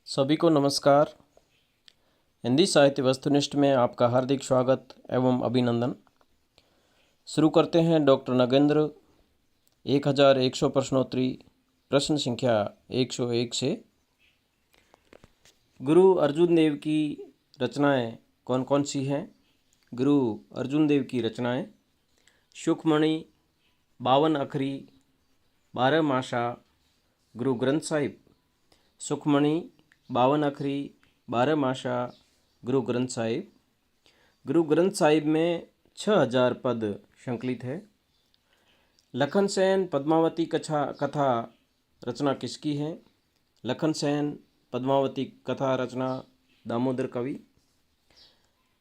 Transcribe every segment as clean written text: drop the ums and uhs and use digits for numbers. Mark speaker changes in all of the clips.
Speaker 1: सभी को नमस्कार। हिंदी साहित्य वस्तुनिष्ठ में आपका हार्दिक स्वागत एवं अभिनंदन। शुरू करते हैं डॉक्टर नगेंद्र 1100 प्रश्नोत्तरी प्रश्न संख्या 101 से। गुरु अर्जुन देव की रचनाएं कौन कौन सी हैं? गुरु अर्जुन देव की रचनाएं सुखमणि, 52 अखरी, 12 मासा, गुरु ग्रंथ साहिब। सुखमणि, 52 अखरी, 12 मासा, गुरु ग्रंथ साहिब। गुरु ग्रंथ साहिब में 6000 पद संकलित है। लखन सेन पद्मावती कथा रचना किसकी है? लखन सेन पद्मावती कथा रचना दामोदर कवि।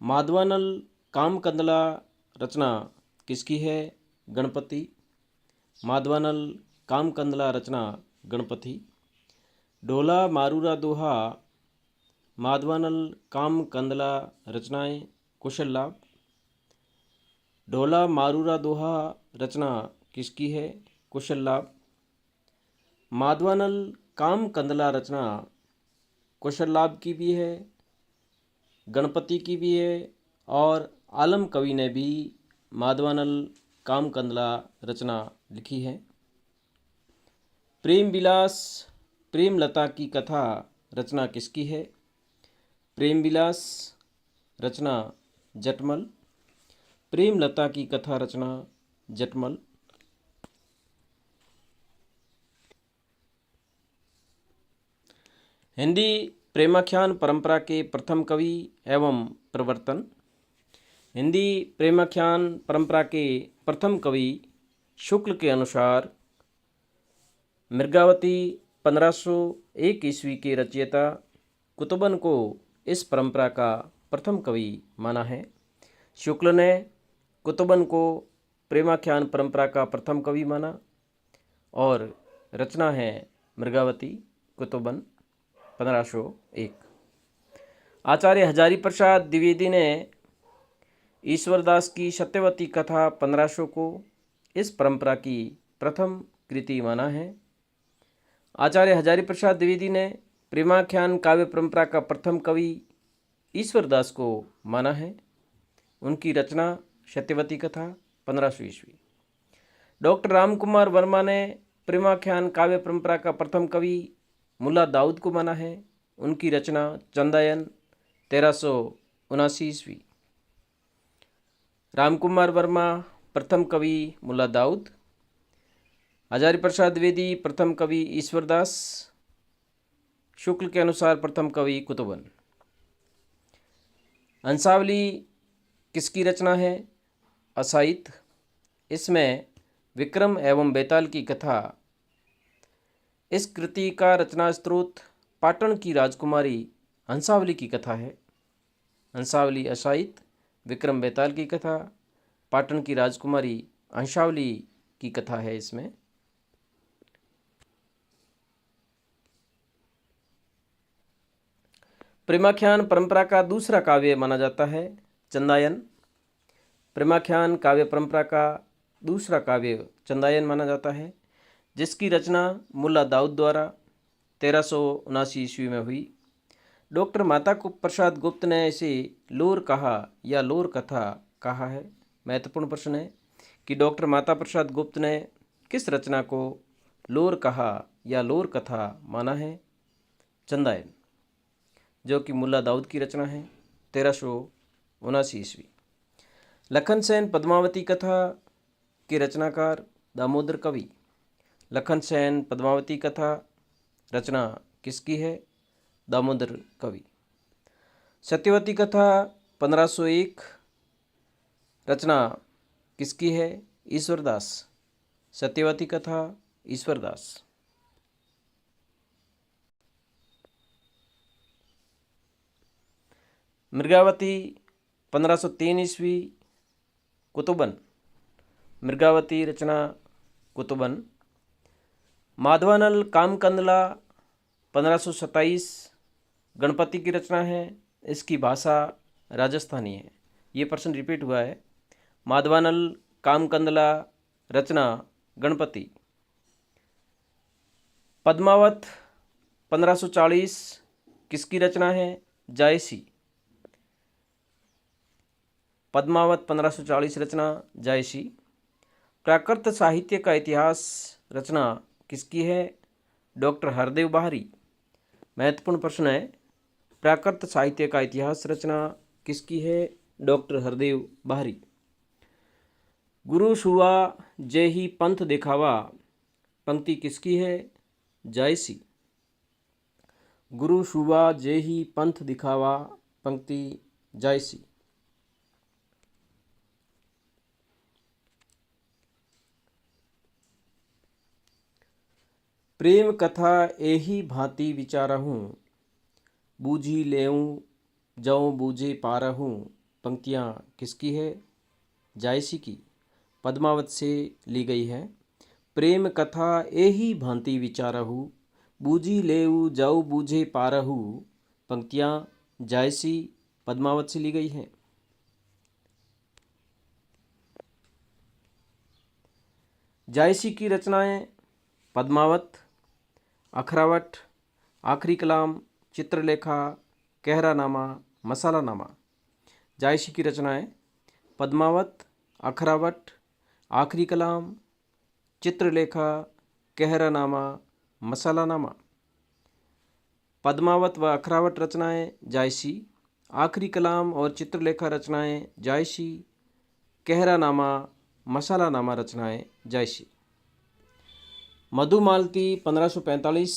Speaker 1: माधवानल कामकंदला रचना किसकी है? गणपति। माधवानल कामकंदला रचना गणपति। ढोला मारूरा दोहा माधवानल कामकंदला रचनाएं कुशल लाभ। ढोला मारूरा दोहा रचना किसकी है? कुशल लाभ। माधवानल कामकंदला रचना कुशल लाभ की भी है, गणपति की भी है और आलम कवि ने भी माधवानल कामकंदला रचना लिखी है। प्रेम विलास प्रेमलता की कथा रचना किसकी है? प्रेम विलास रचना जटमल। प्रेमलता की कथा रचना जटमल। हिंदी प्रेमाख्यान परंपरा के प्रथम कवि एवं प्रवर्तन। हिंदी प्रेमाख्यान परंपरा के प्रथम कवि शुक्ल के अनुसार मृगावती 1501 ईस्वी के रचयिता कुतुबन को इस परंपरा का प्रथम कवि माना है। शुक्ल ने कुतुबन को प्रेमाख्यान परंपरा का प्रथम कवि माना और रचना है मृगावती कुतुबन 1501। आचार्य हजारी प्रसाद द्विवेदी ने ईश्वरदास की सत्यवती कथा 1500 को इस परंपरा की प्रथम कृति माना है। आचार्य हजारी प्रसाद द्विवेदी ने प्रेमाख्यान काव्य परंपरा का प्रथम कवि ईश्वरदास को माना है। उनकी रचना सत्यवती कथा 1500 ईस्वी। डॉक्टर रामकुमार वर्मा ने प्रेमाख्यान काव्य परंपरा का प्रथम कवि मुल्ला दाऊद को माना है। उनकी रचना चंदायन 1379 ईस्वी। रामकुमार वर्मा प्रथम कवि मुल्ला दाऊद, हजारी प्रसाद द्विवेदी प्रथम कवि ईश्वरदास, शुक्ल के अनुसार प्रथम कवि कुतुबन। हंसावली किसकी रचना है? असाहित। इसमें विक्रम एवं बेताल की कथा। इस कृति का रचना स्रोत पाटन की राजकुमारी हंसावली की कथा है। हंसावली असाहित, विक्रम बेताल की कथा, पाटन की राजकुमारी हंसावली की कथा है। इसमें प्रेमाख्यान परंपरा का दूसरा काव्य माना जाता है चंदायन। प्रेमाख्यान काव्य परंपरा का दूसरा काव्य चंदायन माना जाता है, जिसकी रचना मुल्ला दाऊद द्वारा 1379 ईस्वी में हुई। डॉक्टर माता प्रसाद गुप्त ने इसे लोर कहा या लोर कथा कहा है। महत्वपूर्ण प्रश्न है कि डॉक्टर माता प्रसाद गुप्त ने किस रचना को लोर कहा या लोर कथा माना है? चंदायन, जो कि मुल्ला दाऊद की रचना है 1379 ईस्वी। लखन सेन पद्मावती कथा के रचनाकार दामोदर कवि। लखन सेन पद्मावती कथा रचना किसकी है? दामोदर कवि। सत्यवती कथा 1501 रचना किसकी है? ईश्वरदास। सत्यवती कथा ईश्वरदास। मृगावती 1503 ईस्वी, कुतुबन। मृगावती रचना कुतुबन। माधवानल कामकंदला 1527 गणपति की रचना है। इसकी भाषा राजस्थानी है। ये प्रश्न रिपीट हुआ है। माधवानल कामकंदला रचना गणपति। पद्मावत 1540 किसकी रचना है? जायसी। पद्मावत 1540 रचना जायसी। प्राकृत साहित्य का इतिहास रचना किसकी है? डॉक्टर हरदेव बाहरी। महत्वपूर्ण प्रश्न है, प्राकृत साहित्य का इतिहास रचना किसकी है? डॉक्टर हरदेव बाहरी। गुरु सुआ जय ही पंथ दिखावा पंक्ति किसकी है? जायसी। गुरु सुआ जय ही पंथ दिखावा पंक्ति जायसी। प्रेम कथा एही भांति विचारहूँ बूझी लेऊँ जऊँ बूझे पारहूँ पंक्तियाँ किसकी है? जायसी की। पद्मावत से ली गई है। प्रेम कथा एही भांति विचारहु बूझी लेऊ जाऊ बूझे पारहु पंक्तियाँ जायसी पद्मावत से ली गई हैं। जायसी की रचनाएं पद्मावत, अखरावट, आखिरी कलाम, चित्रलेखा, कहरानामा, मसालानामा। जायसी की रचनाएं पद्मावत, अखरावट, आखिरी कलाम, चित्रलेखा, कहरानामा, मसालानामा। पद्मावत व अखरावट रचनाएं जायसी, आखिरी कलाम और चित्रलेखा रचनाएं जायसी, कहरानामा, मसालानामा रचनाएं जायसी। मधुमालती 1545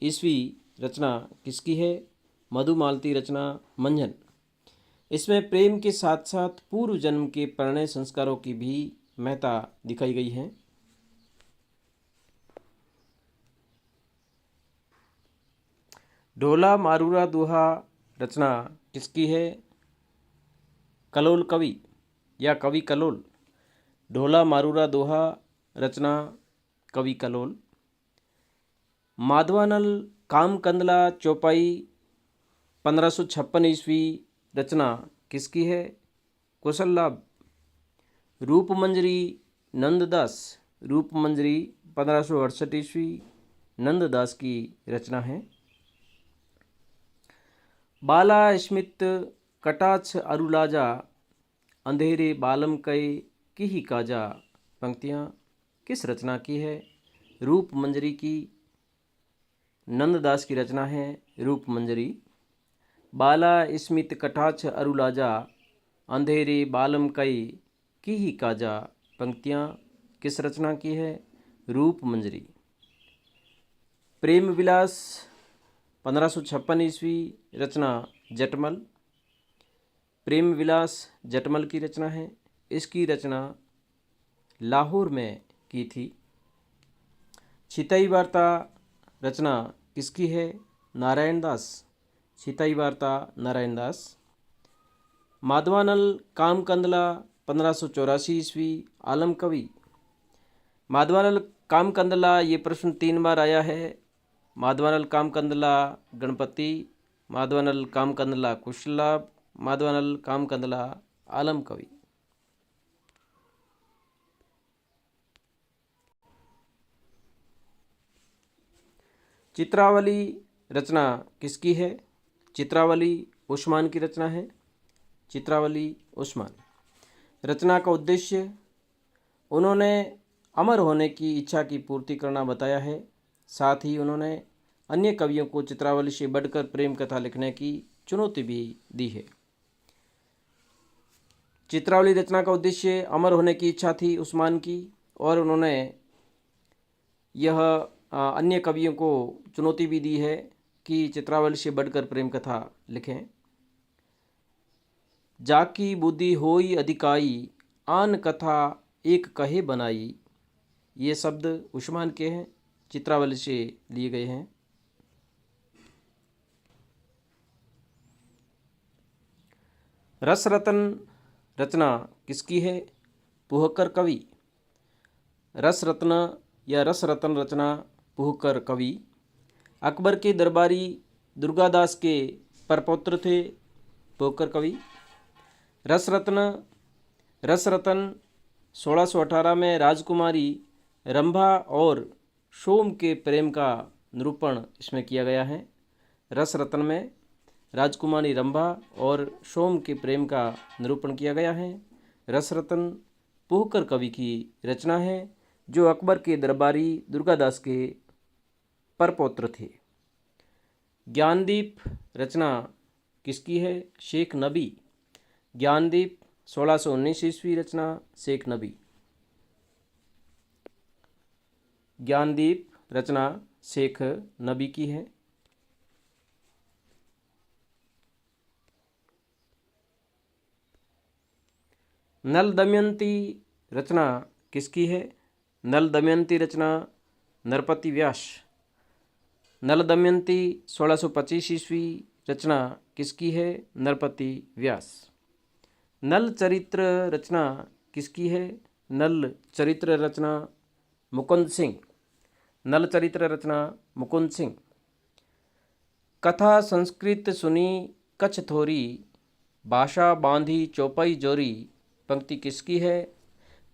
Speaker 1: ईस्वी रचना किसकी है? मधुमालती रचना मंझन। इसमें प्रेम के साथ साथ पूर्व जन्म के प्रणय संस्कारों की भी महत्ता दिखाई गई है। ढोला मारूरा दोहा रचना किसकी है? कलोल कवि या कवि कलोल। ढोला मारूरा दोहा रचना कवि कलोल। माधवानल कामकंदला चौपाई 1556 ईस्वी रचना किसकी है? कुशललाभ। रूपमंजरी नंददास। रूपमंजरी 1568 ईस्वी नंददास की रचना है। बाला स्मित कटाक्ष अरुलाजा अंधेरे बालम कई की ही काजा पंक्तियाँ किस रचना की है? रूपमंजरी की। नंददास की रचना है रूपमंजरी। बाला स्मित कटाक्ष अरुलाजा अंधेरे बालम कई की ही काजा पंक्तियाँ किस रचना की है? रूपमंजरी। प्रेम विलास 1556 ईस्वी रचना जटमल। प्रेम विलास जटमल की रचना है। इसकी रचना लाहौर में की थी। छितई वार्ता रचना किसकी है? नारायण दास। छितई वार्ता नारायण दास। माधवानल कामकंदला 1584 ईस्वी आलम कवि। माधवानल कामकंदला ये प्रश्न 3 बार आया है। माधवानल कामकंदला गणपति, माधवानल कामकंदला कुशललाभ, माधवानल कामकंदला आलम कवि। चित्रावली रचना किसकी है? चित्रावली उस्मान की रचना है। चित्रावली उस्मान। रचना का उद्देश्य उन्होंने अमर होने की इच्छा की पूर्ति करना बताया है। साथ ही उन्होंने अन्य कवियों को चित्रावली से बढ़कर प्रेम कथा लिखने की चुनौती भी दी है। चित्रावली रचना का उद्देश्य अमर होने की इच्छा थी उस्मान की, और उन्होंने यह अन्य कवियों को चुनौती भी दी है कि चित्रावली से बढ़कर प्रेम कथा लिखें। जाकी बुद्धि होई अधिकाई आन कथा एक कहे बनाई, ये शब्द उस्मान के हैं, चित्रावली से लिए गए हैं। रस रतन रचना किसकी है? पुहकर कवि। रस रत्न या रस रतन रचना पुहकर कवि। अकबर के दरबारी दुर्गादास के परपौत्र थे पुहकर कवि। रस रतन 1618 में राजकुमारी रंभा और सोम के प्रेम का निरूपण इसमें किया गया है। रस रत्न में राजकुमारी रंभा और सोम के प्रेम का निरूपण किया गया है। रस रत्न पुहकर कवि की रचना है जो अकबर के दरबारी दुर्गादास के परपौत्र थे। ज्ञानदीप रचना किसकी है? शेख नबी। ज्ञानदीप 1619 ईस्वी रचना शेख नबी। ज्ञानदीप रचना शेख नबी की है। नल दमयंती रचना किसकी है? नल दमयंती रचना नरपति व्यास। नल दमयंती 1625 ईस्वी रचना किसकी है? नरपति व्यास। नल चरित्र रचना किसकी है? नल चरित्र रचना मुकुंद सिंह। नल चरित्र रचना मुकुंद सिंह। कथा संस्कृत सुनी कछ थोरी, भाषा बांधी चौपाई जोरी, पंक्ति किसकी है?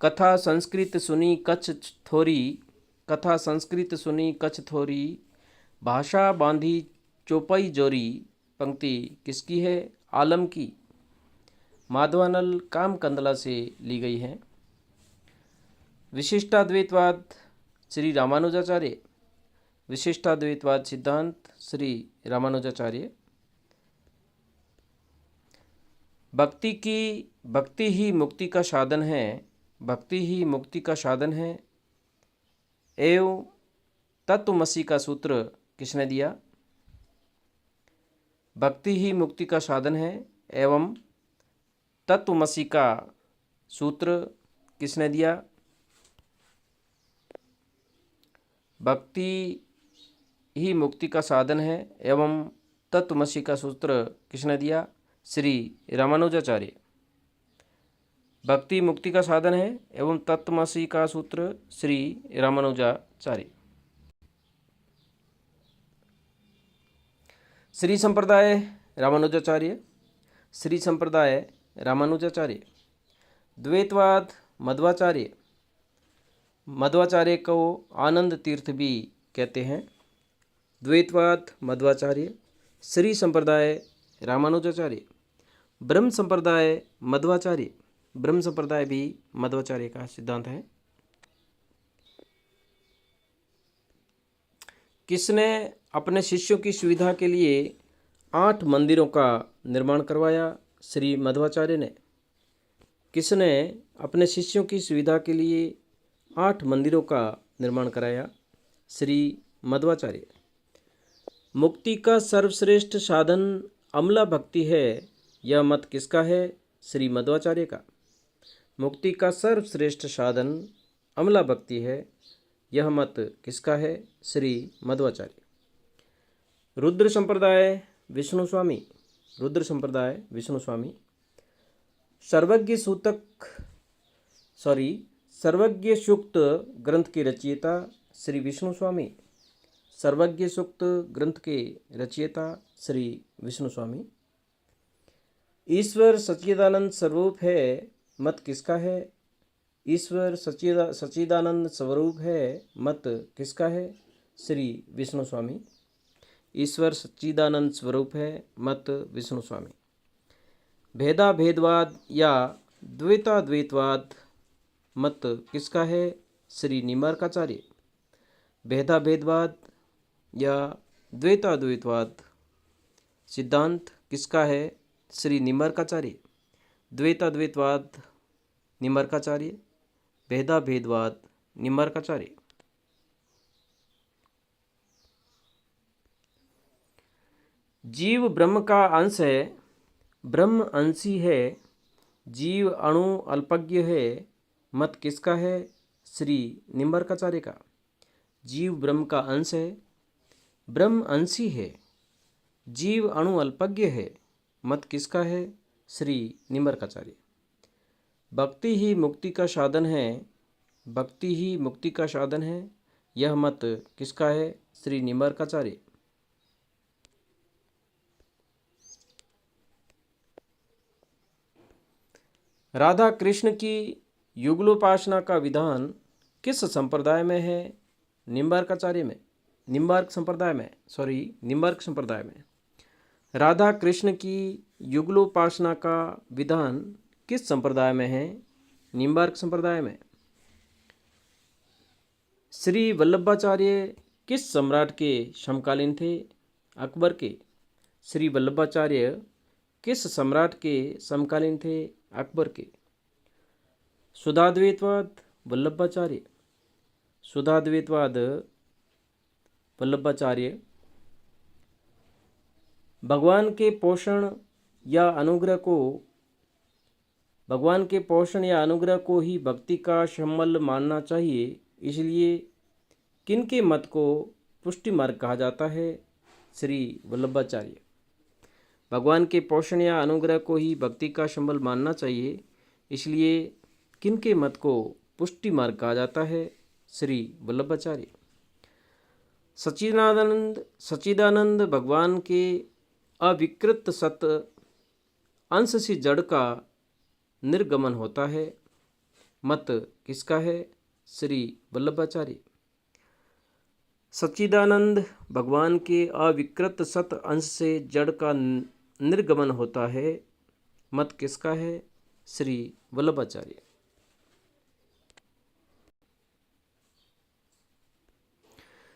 Speaker 1: कथा संस्कृत सुनी कछ थोरी, कथा संस्कृत सुनी कछ थोरी, भाषा बांधी चौपाई जोरी, पंक्ति किसकी है? आलम की। माधवानल काम कंदला से ली गई है। विशिष्टाद्वैतवाद श्री रामानुजाचार्य। विशिष्टाद्वैतवाद सिद्धांत श्री रामानुजाचार्य। भक्ति ही मुक्ति का साधन है, भक्ति ही मुक्ति का साधन है एवं तत्वमसी का सूत्र किसने दिया? भक्ति ही मुक्ति का साधन है एवं तत्वमसी का सूत्र किसने दिया? भक्ति ही मुक्ति का साधन है एवं तत्वमसी का सूत्र किसने दिया? श्री रामानुजाचार्य। भक्ति मुक्ति का साधन है एवं तत्वमसी का सूत्र श्री रामानुजाचार्य। श्री संप्रदाय रामानुजाचार्य। श्री संप्रदाय रामानुजाचार्य। द्वैतवाद मध्वाचार्य। मध्वाचार्य को आनंद तीर्थ भी कहते हैं। द्वैतवाद मध्वाचार्य। श्री संप्रदाय रामानुजाचार्य। ब्रह्म संप्रदाय मध्वाचार्य। ब्रह्म संप्रदाय भी मध्वाचार्य का सिद्धांत है। किसने अपने शिष्यों की सुविधा के लिए 8 मंदिरों का निर्माण करवाया? श्री मध्वाचार्य ने। किसने अपने शिष्यों की सुविधा के लिए 8 मंदिरों का निर्माण कराया? श्री मध्वाचार्य। मुक्ति का सर्वश्रेष्ठ साधन अमला भक्ति है, यह मत किसका है? श्री मध्वाचार्य का। मुक्ति का सर्वश्रेष्ठ साधन अमला भक्ति है, यह मत किसका है? श्री मध्वाचार्य। रुद्र संप्रदाय विष्णु स्वामी। रुद्र संप्रदाय विष्णु स्वामी। सर्वज्ञ सूक्त ग्रंथ के रचयिता श्री विष्णु स्वामी। सर्वज्ञ सूक्त ग्रंथ के रचयिता श्री विष्णु स्वामी। ईश्वर सच्चिदानंद स्वरूप है, मत किसका है? ईश्वर सच्चिदानंद स्वरूप है, मत किसका है? श्री विष्णु स्वामी। ईश्वर सच्चिदानंद स्वरूप है, मत विष्णु स्वामी। भेदा भेदवाद या द्वैताद्वैतवाद मत किसका है? श्री निम्बार्काचार्य। भेदा भेदवाद या द्वैताद्वैतवाद सिद्धांत किसका है? श्री निम्बार्काचार्य। द्वैताद्वैतवाद निम्बार्काचार्य, भेदा भेदवाद निम्बार्काचार्य। जीव ब्रह्म का अंश है, ब्रह्म अंशी है, जीव अणु अल्पज्ञ है, मत किसका है? श्री निम्बार्काचार्य का। जीव ब्रह्म का अंश है, ब्रह्म अंशी है, जीव अणु अल्पज्ञ है, मत किसका है? श्री निम्बार्काचार्य। भक्ति ही मुक्ति का साधन है, भक्ति ही मुक्ति का साधन है, यह मत किसका है? श्री निम्बार्काचार्य। राधा कृष्ण की युगलोपासना का विधान किस संप्रदाय में है? निम्बार्काचार्य में। निम्बार्क संप्रदाय में राधा कृष्ण की युगलोपासना का विधान किस संप्रदाय में है? निम्बार्क संप्रदाय में। श्री वल्लभाचार्य किस सम्राट के समकालीन थे? अकबर के। श्री वल्लभाचार्य किस सम्राट के समकालीन थे? अकबर के। शुद्धाद्वैतवाद वल्लभाचार्य। शुद्धाद्वैतवाद वल्लभाचार्य। भगवान के पोषण या अनुग्रह को ही भक्ति का संबल मानना चाहिए, इसलिए किनके मत को पुष्टि मार्ग कहा जाता है? श्री वल्लभाचार्य। भगवान के पोषण या अनुग्रह को ही भक्ति का संबल मानना चाहिए, इसलिए किनके मत को पुष्टि मार्ग कहा जाता है? श्री वल्लभाचार्य। सच्चिदानंद भगवान के अविकृत सत अंश से जड़ का निर्गमन होता है, मत किसका है? श्री वल्लभाचार्य। सच्चिदानंद भगवान के अविकृत सत अंश से जड़ का निर्गमन होता है, मत किसका है? श्री वल्लभाचार्य।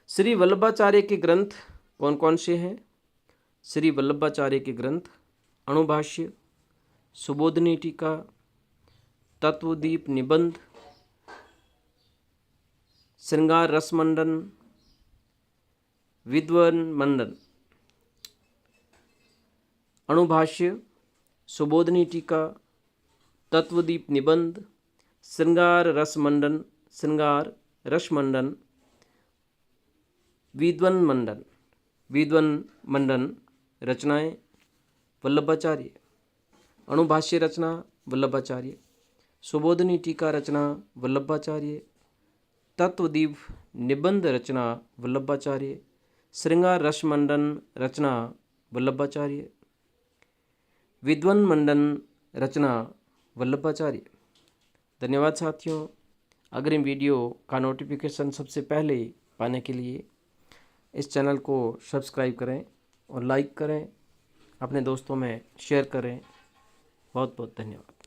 Speaker 1: श्री वल्लभाचार्य के ग्रंथ कौन कौन से हैं? श्री वल्लभाचार्य के ग्रंथ अणुभाष्य, सुबोधनी टीका, तत्वदीप निबंध, श्रृंगार रसमंडन, विद्वन मंडन। अणुभाष्य, सुबोधनी टीका, तत्वदीप निबंध, श्रृंगार रसमंडन, विद्वन मंडन रचनाएं वल्लभाचार्य। अणुभाष्य रचना वल्लभाचार्य, सुबोधनी टीका रचना वल्लभाचार्य, तत्वदीप निबंध रचना वल्लभाचार्य, श्रृंगार रसमंडन रचना वल्लभाचार्य, विद्वन मंडन रचना वल्लभाचार्य। धन्यवाद साथियों। अग्रिम वीडियो का नोटिफिकेशन सबसे पहले पाने के लिए इस चैनल को सब्सक्राइब करें और लाइक करें, अपने दोस्तों में शेयर करें। बहुत बहुत धन्यवाद।